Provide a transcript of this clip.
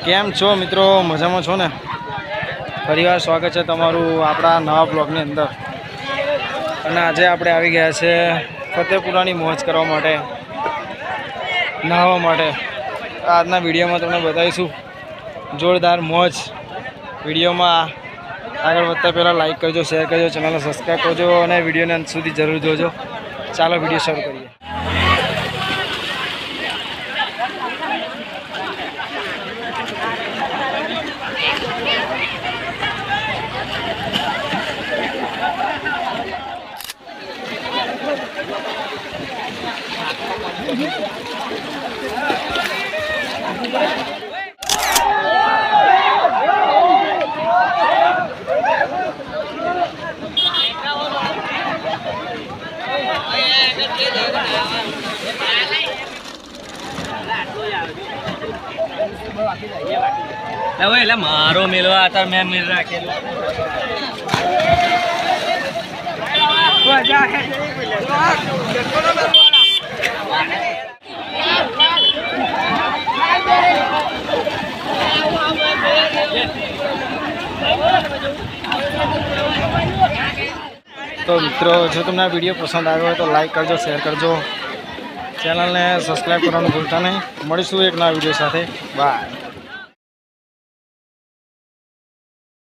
કેમ છો મિત્રો? મજામાં છો ને? ફરીવાર સ્વાગત છે તમારું આપણા નવા બ્લોગની અંદર. અને આજે આપણે આવી ગયા છે ફતેપુરાની મોજ કરવા માટે, નહાવા માટે. આજના વિડીયોમાં તમને બતાવીશું જોરદાર મોજ. વિડીયોમાં આગળ વધતા પહેલાં લાઈક કરજો, શેર કરજો, ચેનલને સબસ્ક્રાઈબ કરજો અને વિડીયોને અંત સુધી જરૂર જોજો. ચાલો વિડીયો શરૂ કરીએ. હવે એટલે મારો મેળવા હતા મેં મેળ રાખેલો. તો મિત્રો, જો તમને આ વિડીયો પસંદ આવ્યો હોય તો લાઈક કરજો, શેર કરજો, ચેનલને સબસ્ક્રાઈબ કરવાનું ભૂલતા નહીં. મળીશું એક નવા વિડીયો સાથે. બાય.